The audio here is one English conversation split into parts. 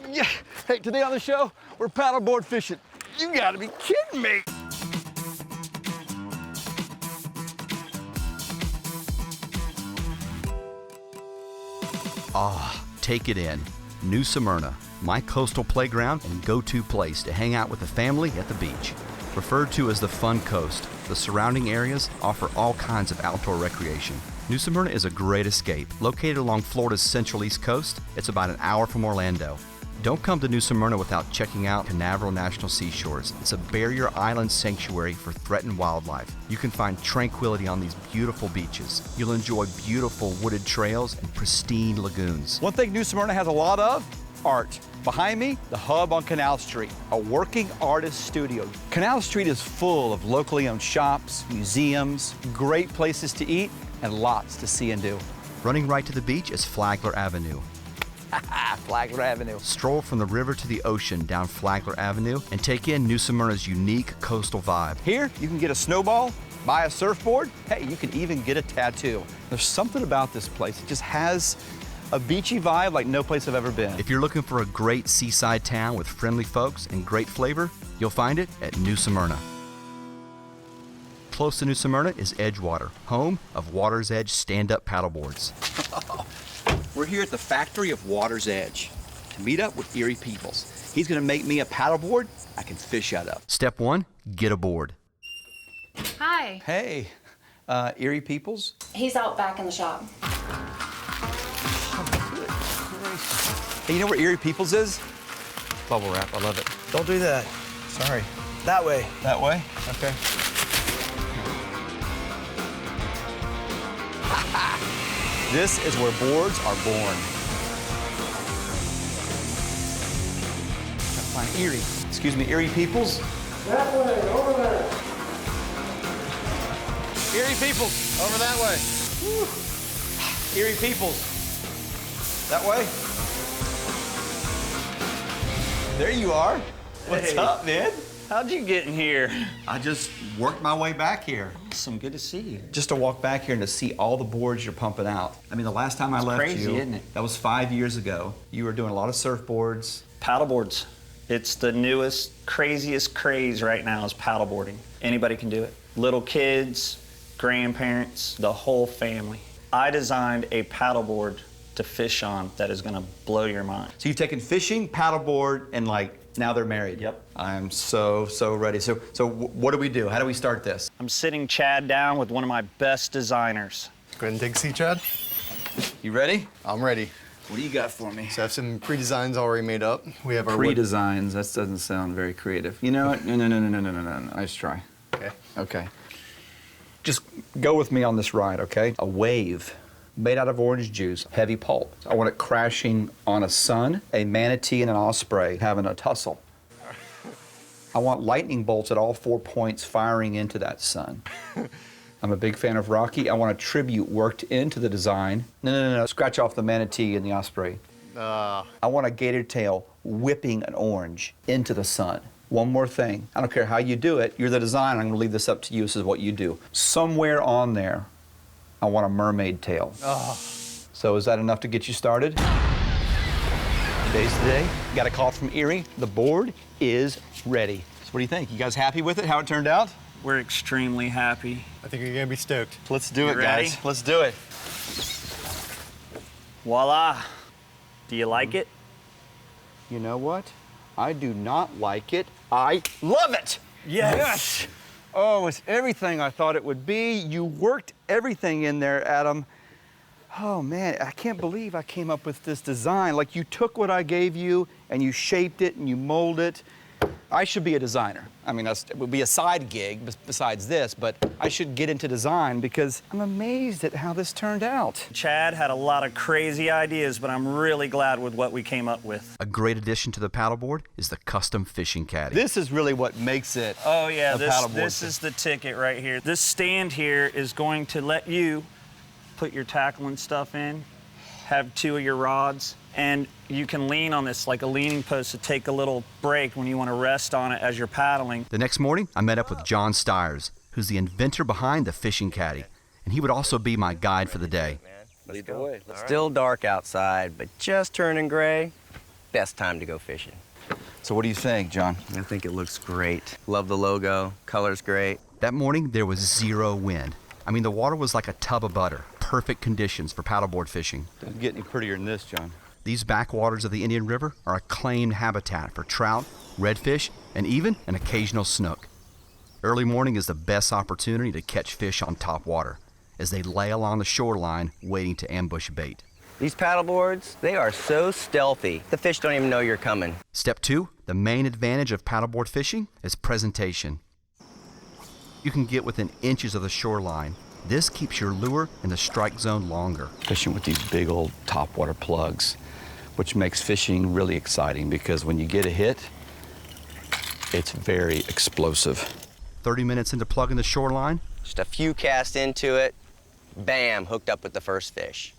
Yeah. Hey, today on the show, we're paddleboard fishing. You gotta be kidding me. Take it in. New Smyrna, my coastal playground and go-to place to hang out with the family at the beach. Referred to as the Fun Coast, the surrounding areas offer all kinds of outdoor recreation. New Smyrna is a great escape. Located along Florida's central east coast, it's about an hour from Orlando. Don't come to New Smyrna without checking out Canaveral National Seashores. It's a barrier island sanctuary for threatened wildlife. You can find tranquility on these beautiful beaches. You'll enjoy beautiful wooded trails and pristine lagoons. One thing New Smyrna has a lot of, art. Behind me, the hub on Canal Street, a working artist studio. Canal Street is full of locally owned shops, museums, great places to eat, and lots to see and do. Running right to the beach is Flagler Avenue. Flagler Avenue. Stroll from the river to the ocean down Flagler Avenue and take in New Smyrna's unique coastal vibe. Here, you can get a snowball, buy a surfboard. Hey, you can even get a tattoo. There's something about this place. It just has a beachy vibe like no place I've ever been. If you're looking for a great seaside town with friendly folks and great flavor, you'll find it at New Smyrna. Close to New Smyrna is Edgewater, home of Water's Edge stand-up paddleboards. We're here at the factory of Water's Edge to meet up with Erie Peeples. He's gonna make me a paddleboard I can fish out of. Step 1, get aboard. Hi. Hey, Erie Peeples. He's out back in the shop. Hey, you know where Erie Peeples is? Bubble wrap, I love it. Don't do that. Sorry. That way. That way? Okay. This is where boards are born. Gotta find Erie. Excuse me, Erie Peeples? That way, over there. Erie Peeples, over that way. Whew. Erie Peeples. That way? There you are. What's up, man? How'd you get in here? I just worked my way back here. Awesome, good to see you. Just to walk back here and to see all the boards you're pumping out. I mean, the last time I left crazy, you, isn't it? that was 5 years ago. You were doing a lot of surfboards. Paddleboards. It's the newest, craziest craze right now is paddleboarding. Anybody can do it. Little kids, grandparents, the whole family. I designed a paddleboard to fish on that is gonna blow your mind. So you've taken fishing, paddleboard, and now they're married. Yep. I'm so ready. So what do we do? How do we start this? I'm sitting Chad down with one of my best designers. Go ahead and take a seat, Chad. You ready? I'm ready. What do you got for me? So I have some pre-designs already made up. We have our wood. Pre-designs, that doesn't sound very creative. You know what? No. Nice try. Okay. Okay. Just go with me on this ride, okay? A wave made out of orange juice, heavy pulp. I want it crashing on a sun, a manatee and an osprey having a tussle. I want lightning bolts at all 4 points firing into that sun. I'm a big fan of Rocky. I want a tribute worked into the design. No. Scratch off the manatee and the osprey. I want a gator tail whipping an orange into the sun. One more thing. I don't care how you do it. You're the designer. I'm going to leave this up to you. This is what you do. Somewhere on there, I want a mermaid tail. So is that enough to get you started? Today's the day. Got a call from Erie. The board is ready. So what do you think? You guys happy with it, how it turned out? We're extremely happy. I think you're gonna be stoked. Let's do it, ready? guys. Let's do it. Voila. Do you like it? You know what? I do not like it. I love it. Yes. Oh, it's everything I thought it would be. You worked everything in there, Adam. Oh man, I can't believe I came up with this design. Like, you took what I gave you and you shaped it and you molded it. I should be a designer. I mean, it would be a side gig besides this, but I should get into design because I'm amazed at how this turned out. Chad had a lot of crazy ideas, but I'm really glad with what we came up with. A great addition to the paddleboard is the custom fishing caddy. This is really what makes it Oh yeah, a paddleboard. this is the ticket right here. This stand here is going to let you put your tackle and stuff in, have 2 of your rods, and you can lean on this like a leaning post to take a little break when you want to rest on it as you're paddling. The next morning, I met up with John Stiers, who's the inventor behind the fishing caddy, and he would also be my guide for the day. Lead the way. Still dark outside, but just turning gray. Best time to go fishing. So what do you think, John? I think it looks great. Love the logo. Color's great. That morning, there was zero wind. I mean, the water was like a tub of butter. Perfect conditions for paddleboard fishing. Doesn't get any prettier than this, John. These backwaters of the Indian River are a claimed habitat for trout, redfish, and even an occasional snook. Early morning is the best opportunity to catch fish on top water as they lay along the shoreline waiting to ambush bait. These paddleboards, they are so stealthy. The fish don't even know you're coming. Step 2, the main advantage of paddleboard fishing is presentation. You can get within inches of the shoreline. This keeps your lure in the strike zone longer. Fishing with these big old topwater plugs, which makes fishing really exciting because when you get a hit, it's very explosive. 30 minutes into plugging the shoreline, Just a few casts into it, bam, hooked up with the first fish.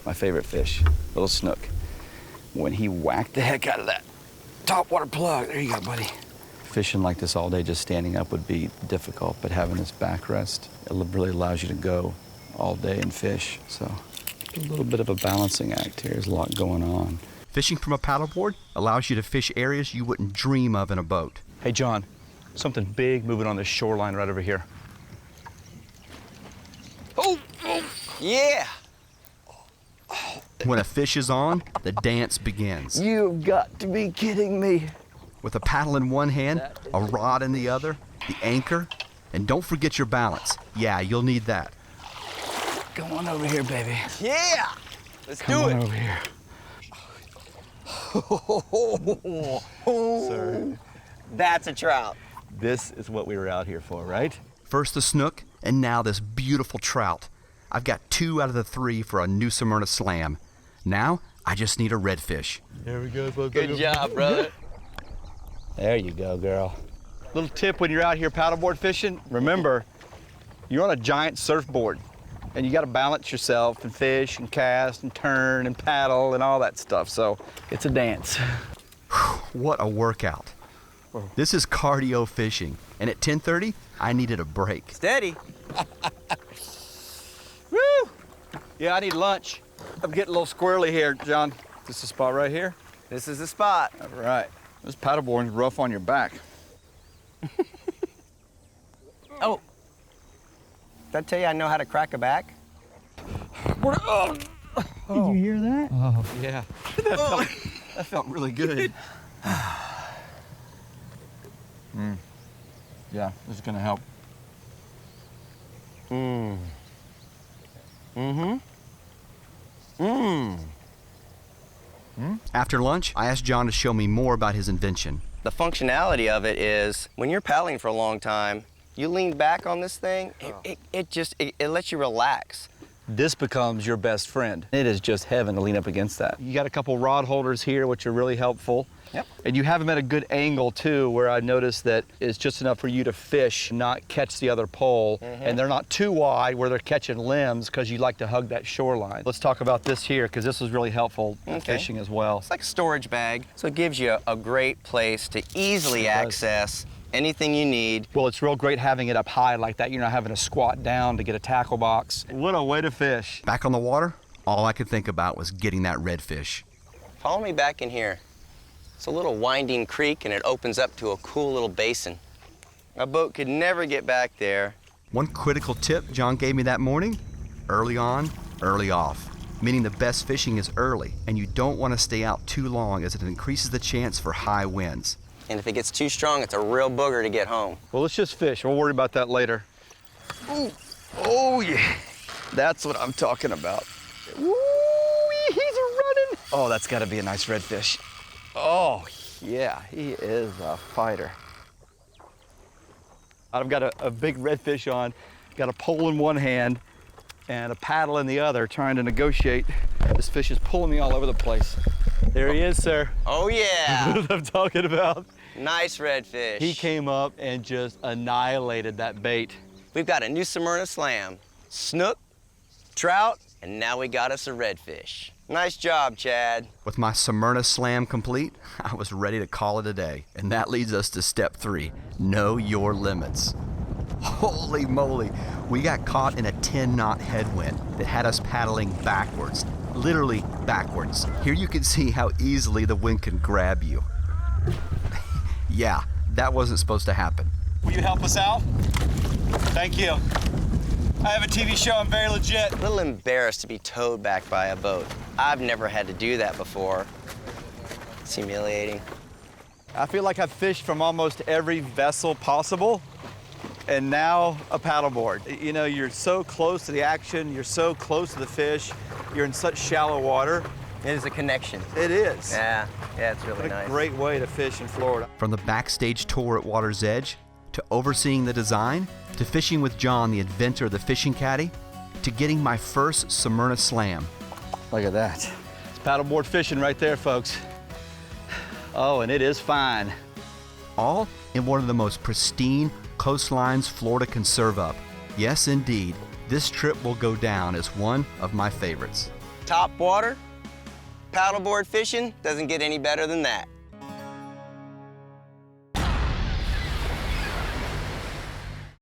My favorite fish, little snook. When he whacked the heck out of that topwater plug, there you go, buddy. Fishing like this all day, just standing up would be difficult, but having this backrest, it really allows you to go all day and fish. So a little bit of a balancing act here. There's a lot going on. fishing from a paddleboard allows you to fish areas you wouldn't dream of in a boat. Hey, John, something big moving on this shoreline right over here. Oh, yeah. When a fish is on, the dance begins. You've got to be kidding me. With a paddle in one hand, a rod in the other, the anchor, and don't forget your balance. Yeah, you'll need that. Come on over here, baby. Yeah. Let's Come do on it. over here. Sir. That's a trout. This is what we were out here for, right? First the snook, and now this beautiful trout. I've got 2 out of the 3 for a New Smyrna slam. Now, I just need a redfish. There we go. Good job, brother. There you go, girl. Little tip when you're out here paddleboard fishing, remember, you're on a giant surfboard and you gotta balance yourself and fish and cast and turn and paddle and all that stuff, so it's a dance. What a workout. This is cardio fishing, and at 10:30, I needed a break. Steady. Woo! Yeah, I need lunch. I'm getting a little squirrely here, John. This is the spot right here? This is the spot. All right. This paddleboard's rough on your back. Oh. Did I tell you I know how to crack a back? Did you hear that? Oh, yeah. That felt really good. Yeah, this is gonna help. After lunch, I asked John to show me more about his invention. The functionality of it is when you're paddling for a long time, you lean back on this thing, it lets you relax. This becomes your best friend. It is just heaven to lean up against that. You got a couple rod holders here, which are really helpful. Yep. And you have them at a good angle too, where I noticed that it's just enough for you to fish, not catch the other pole. And they're not too wide where they're catching limbs because you like to hug that shoreline. Let's talk about this here because this was really helpful in fishing as well. It's like a storage bag, so it gives you a great place to easily access anything you need. Well, it's real great having it up high like that. You're not having to squat down to get a tackle box. What a way to fish. Back on the water, all I could think about was getting that redfish. Follow me back in here. It's a little winding creek and it opens up to a cool little basin. A boat could never get back there. One critical tip John gave me that morning, early on, early off. Meaning the best fishing is early, and you don't want to stay out too long as it increases the chance for high winds. And if it gets too strong, it's a real booger to get home. Well, let's just fish. We'll worry about that later. Ooh. Oh, yeah. That's what I'm talking about. Ooh, he's running. Oh, that's got to be a nice redfish. Oh, yeah, he is a fighter. I've got a big redfish on, got a pole in one hand and a paddle in the other, trying to negotiate. This fish is pulling me all over the place. There he is, sir. Oh, yeah. That's what I'm talking about. Nice redfish. He came up and just annihilated that bait. We've got a New Smyrna slam, snook, trout, and now we got us a redfish. Nice job, Chad. With my Smyrna slam complete, I was ready to call it a day. And that leads us to step 3, know your limits. Holy moly, We got caught in a 10-knot headwind that had us paddling backwards, literally backwards. Here you can see how easily the wind can grab you. Yeah, that wasn't supposed to happen. Will you help us out? Thank you. I have a TV show, I'm very legit. A little embarrassed to be towed back by a boat. I've never had to do that before. It's humiliating. I feel like I've fished from almost every vessel possible, and now a paddleboard. You know, you're so close to the action, you're so close to the fish, you're in such shallow water. It is a connection. It is. Yeah, it's really What a nice. great way to fish in Florida. From the backstage tour at Water's Edge, to overseeing the design, to fishing with John, the inventor of the fishing caddy, to getting my first Smyrna slam. Look at that. It's paddleboard fishing right there, folks. Oh, and it is fine. All in one of the most pristine coastlines Florida can serve up. Yes, indeed, this trip will go down as one of my favorites. Top water, paddleboard fishing doesn't get any better than that.